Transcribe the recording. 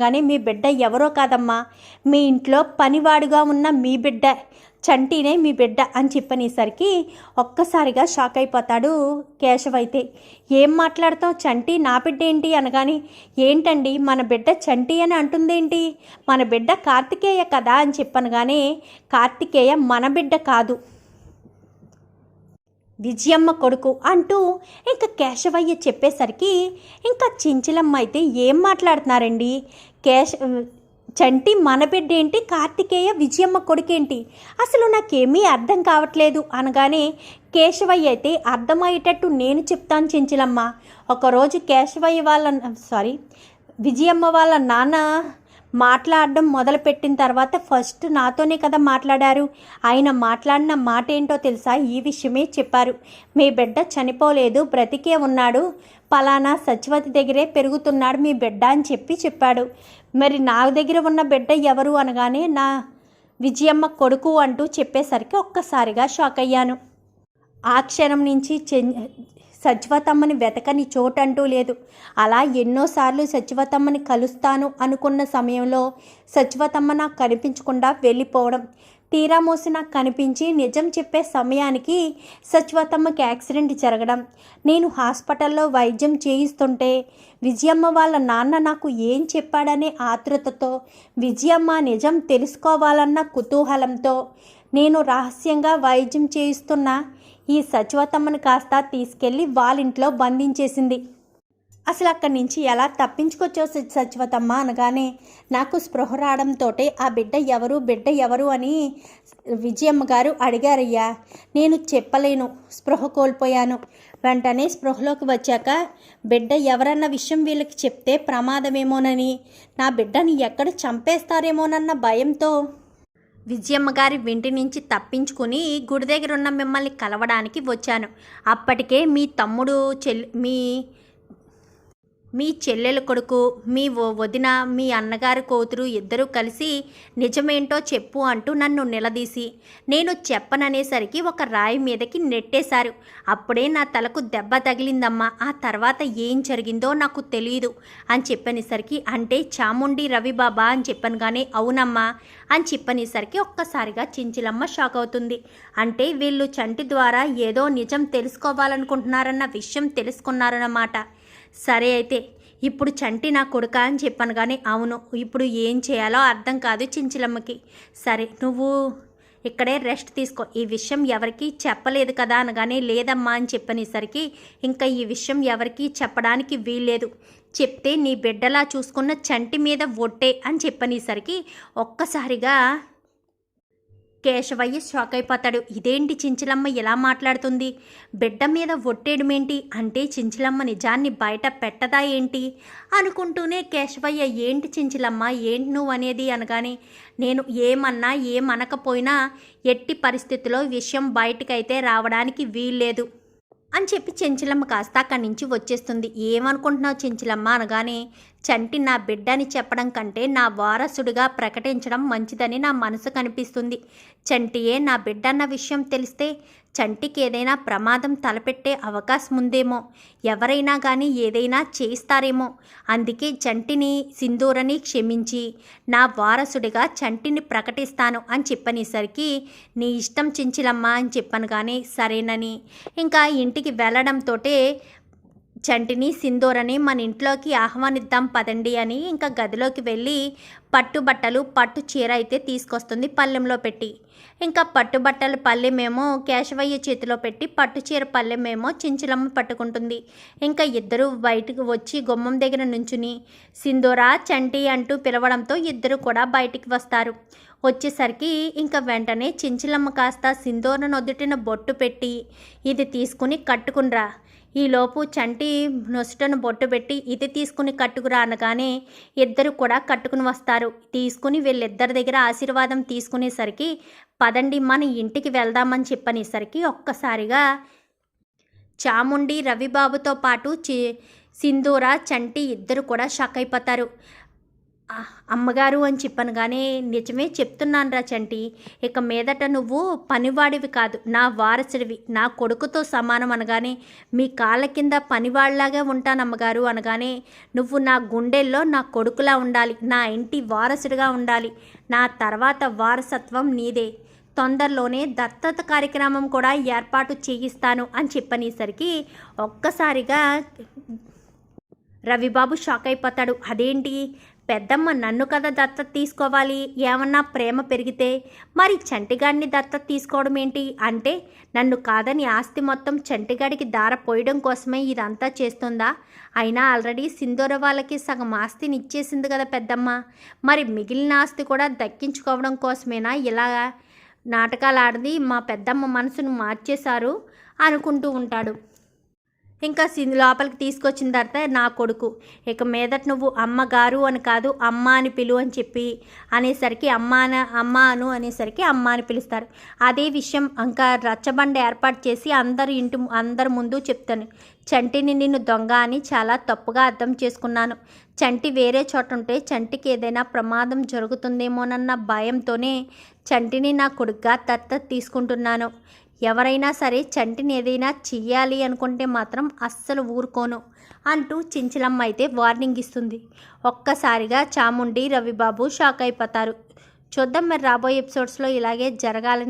కానీ మీ బిడ్డ ఎవరో కాదమ్మా, మీ ఇంట్లో పనివాడుగా ఉన్న మీ బిడ్డ చంటినే మీ బిడ్డ అని చెప్పనేసరికి ఒక్కసారిగా షాక్ అయిపోతాడు కేశవ్. అయితే ఏం మాట్లాడతాం, చంటి నా బిడ్డ ఏంటి అనగాని, ఏంటండి మన బిడ్డ చంటి అని అంటుందేంటి, మన బిడ్డ కార్తికేయ కదా అని చెప్పను. కానీ కార్తికేయ మన బిడ్డ కాదు, విజయమ్మ కొడుకు అంటూ ఇంకా కేశవయ్య చెప్పేసరికి ఇంకా చించిలమ్మ అయితే ఏం మాట్లాడుతున్నారండి, చంటి మన బిడ్డ ఏంటి, కార్తికేయ విజయమ్మ కొడుకేంటి, అసలు నాకేమీ అర్థం కావట్లేదు అనగానే కేశవయ్య అయితే అర్థమయ్యేటట్టు నేను చెప్తాను చించిలమ్మ. ఒకరోజు కేశవయ్య విజయమ్మ వాళ్ళ నాన్న మాట్లాడడం మొదలుపెట్టిన తర్వాత ఫస్ట్ నాతోనే కదా మాట్లాడారు. ఆయన మాట్లాడిన మాట ఏంటో తెలుసా, ఈ విషయమే చెప్పారు. మీ బిడ్డ చనిపోలేదు, బ్రతికే ఉన్నాడు, పలానా సచివతి దగ్గరే పెరుగుతున్నాడు మీ బిడ్డ అని చెప్పాడు. మరి నా దగ్గర ఉన్న బిడ్డ ఎవరు అనగానే నా విజయమ్మ కొడుకు అంటూ చెప్పేసరికి ఒక్కసారిగా షాక్ అయ్యాను. ఆ క్షణం నుంచి సచివతమ్మని వెతకని చోటంటూ లేదు. అలా ఎన్నోసార్లు సచివతమ్మని కలుస్తాను అనుకున్న సమయంలో సచివతమ్మ నాకు కనిపించకుండా వెళ్ళిపోవడం, తీరా మోసి నాకు కనిపించి నిజం చెప్పే సమయానికి సచివతమ్మకి యాక్సిడెంట్ జరగడం, నేను హాస్పిటల్లో వైద్యం చేయిస్తుంటే విజయమ్మ వాళ్ళ నాన్న నాకు ఏం చెప్పాడనే ఆతృతతో, విజయమ్మ నిజం తెలుసుకోవాలన్న కుతూహలంతో నేను రహస్యంగా వైద్యం చేయిస్తున్న ఈ సచివతమ్మను కాస్త తీసుకెళ్ళి వాళ్ళింట్లో బంధించేసింది. అసలు అక్కడి నుంచి ఎలా తప్పించుకొచ్చో సచివతమ్మ అనగానే నాకు స్పృహ రావడంతో ఆ బిడ్డ ఎవరు అని విజయమ్మ గారు అడిగారయ్యా. నేను చెప్పలేను, స్పృహ కోల్పోయాను. వెంటనే స్పృహలోకి వచ్చాక బిడ్డ ఎవరన్న విషయం వీళ్ళకి చెప్తే ప్రమాదమేమోనని, నా బిడ్డని ఎక్కడ చంపేస్తారేమోనన్న భయంతో విజయమ్మ గారి ఇంటి నుంచి తప్పించుకుని గుడి దగ్గర ఉన్న మిమ్మల్ని కలవడానికి వచ్చాను. అప్పటికే మీ తమ్ముడు మీ చెల్లెల కొడుకు, మీ వదిన, మీ అన్నగారి కూతురు ఇద్దరూ కలిసి నిజమేంటో చెప్పు అంటూ నన్ను నిలదీసి నేను చెప్పననేసరికి ఒక రాయి మీదకి నెట్టేశారు. అప్పుడే నా తలకు దెబ్బ తగిలిందమ్మా. ఆ తర్వాత ఏం జరిగిందో నాకు తెలియదు అని చెప్పనేసరికి, అంటే చాముండి రవిబాబా అని చెప్పాను. కానీ అవునమ్మా అని చెప్పనేసరికి ఒక్కసారిగా చించిలమ్మ షాక్ అవుతుంది. అంటే వీళ్ళు చంటి ద్వారా ఏదో నిజం తెలుసుకోవాలనుకుంటున్నారన్న విషయం తెలుసుకున్నారన్నమాట. సరే అయితే ఇప్పుడు చంటి నా కొడుక అని చెప్పాను. కానీ అవును, ఇప్పుడు ఏం చేయాలో అర్థం కాదు చించిలమ్మకి. సరే నువ్వు ఇక్కడే రెస్ట్ తీసుకో, ఈ విషయం ఎవరికి చెప్పలేదు కదా అనగానే లేదమ్మా అని చెప్పనేసరికి ఇంకా ఈ విషయం ఎవరికి చెప్పడానికి వీల్లేదు, చెప్తే నీ బిడ్డలా చూసుకున్న చంటి మీద ఒట్టే అని చెప్పనేసరికి ఒక్కసారిగా కేశవయ్య షాక్ అయిపోతాడు. ఇదేంటి చించిలమ్మ ఎలా మాట్లాడుతుంది, బిడ్డ మీద ఒట్టేయడమేంటి, అంటే చించిలమ్మ నిజాన్ని బయట పెట్టదా ఏంటి అనుకుంటూనే కేశవయ్య ఏంటి చించిలమ్మ ఏంటి నువ్వు అనేది అనగానే, నేను ఏమన్నా ఏమనకపోయినా ఎట్టి పరిస్థితుల్లో విషయం బయటకైతే రావడానికి వీల్లేదు అని చెప్పి చెంచిలమ్మ కాస్త అక్కడి నుంచి వచ్చేస్తుంది. ఏమనుకుంటున్నావు చెంచిలమ్మ అనగానే, చంటి నా బిడ్డని చెప్పడం కంటే నా వారసుడిగా ప్రకటించడం మంచిదని నా మనసు కనిపిస్తుంది. చంటియే నా బిడ్డ అన్న విషయం తెలిస్తే చంటికి ఏదైనా ప్రమాదం తలపెట్టే అవకాశం ఉందేమో, ఎవరైనా కానీ ఏదైనా చేస్తారేమో. అందుకే చంటిని సింధూరని క్షమించి నా వారసుడిగా చంటిని ప్రకటిస్తాను అని చెప్పనేసరికి నీ ఇష్టం చించిలమ్మ అని చెప్పాను. కానీ సరేనని ఇంకా ఇంటికి వెళ్ళడంతో చంటిని సింధూరని మన ఇంట్లోకి ఆహ్వానిద్దాం పదండి అని ఇంకా గదిలోకి వెళ్ళి పట్టుబట్టలు పట్టు చీర అయితే తీసుకొస్తుంది పళ్ళెంలో పెట్టి. ఇంకా పట్టుబట్టల పళ్ళెమేమో కేశవయ్య చేతిలో పెట్టి పట్టు చీర పళ్ళెమేమో చించిలమ్మ పట్టుకుంటుంది. ఇంకా ఇద్దరు బయటకు వచ్చి గుమ్మం దగ్గర నుంచుని సింధూరా చంటి అంటూ పిలవడంతో ఇద్దరు కూడా బయటికి వస్తారు. వచ్చేసరికి ఇంకా వెంటనే చించిలమ్మ కాస్త సింధూర నొద్దుటిన బొట్టు పెట్టి ఇది తీసుకుని కట్టుకునిరా, ఈలోపు చంటి నొసటను బొట్టు పెట్టి ఇది తీసుకుని కట్టుకురా అనగానే ఇద్దరు కూడా కట్టుకుని వస్తారు. తీసుకుని వీళ్ళిద్దరి దగ్గర ఆశీర్వాదం తీసుకునేసరికి పదండి మన ఇంటికి వెళ్దామని చెప్పనేసరికి ఒక్కసారిగా చాముండి రవిబాబుతో పాటు సింధూర చంటి ఇద్దరు కూడా షాక్ అయిపోతారు. అమ్మగారు అని చెప్పాను కానీ నిజమే చెప్తున్నాను రా చంటి. ఇక మీదట నువ్వు పనివాడివి కాదు, నా వారసుడివి, నా కొడుకుతో సమానం అనగానే మీ కాళ్ళ కింద పనివాడిలాగే ఉంటాను అమ్మగారు అనగానే నువ్వు నా గుండెల్లో నా కొడుకులా ఉండాలి, నా ఇంటి వారసుడిగా ఉండాలి, నా తర్వాత వారసత్వం నీదే, తొందరలోనే దత్తత కార్యక్రమం కూడా ఏర్పాటు చేయిస్తాను అని చెప్పనేసరికి ఒక్కసారిగా రవిబాబు షాక్ అయిపోతాడు. అదేంటి, పెద్దమ్మ నన్ను కదా దత్తత తీసుకోవాలి, ఏమన్నా ప్రేమ పెరిగితే మరి చంటిగాడిని దత్తత తీసుకోవడం ఏంటి అంటే, నన్ను కాదని ఆస్తి మొత్తం చంటిగాడికి దార పోయడం కోసమే ఇదంతా చేస్తుందా? అయినా ఆల్రెడీ సింధూర వాళ్ళకి సగం ఆస్తిని ఇచ్చేసింది కదా పెద్దమ్మ, మరి మిగిలిన ఆస్తి కూడా దక్కించుకోవడం కోసమేనా ఇలా నాటకాలు ఆడింది? మా పెద్దమ్మ మనసును మార్చేశారు అనుకుంటూ ఉంటాడు. ఇంకా లోపలికి తీసుకొచ్చిన తర్వాత నా కొడుకు, ఇక మీదట నువ్వు అమ్మగారు అని కాదు అమ్మ అని పిలు అని చెప్పి అనేసరికి అమ్మాను అనేసరికి అమ్మ అని పిలుస్తారు. అదే విషయం ఇంకా రచ్చబండ ఏర్పాటు చేసి అందరి ముందు చెప్తాను. చంటిని నిన్ను దొంగ అని చాలా తప్పుగా అర్థం చేసుకున్నాను. చంటి వేరే చోట ఉంటే చంటికి ఏదైనా ప్రమాదం జరుగుతుందేమోనన్న భయంతోనే చంటిని నా కొడుకుగా దత్తత తీసుకుంటున్నాను. ఎవరైనా సరే చంటిని ఏదైనా చెయ్యాలి అనుకుంటే మాత్రం అస్సలు ఊరుకోను అంటూ చించలమ్మ అయితే వార్నింగ్ ఇస్తుంది. ఒక్కసారిగా చాముండి రవిబాబు షాక్ అయిపోతారు. చూద్దాం మరి రాబోయే ఎపిసోడ్స్లో ఇలాగే జరగాలని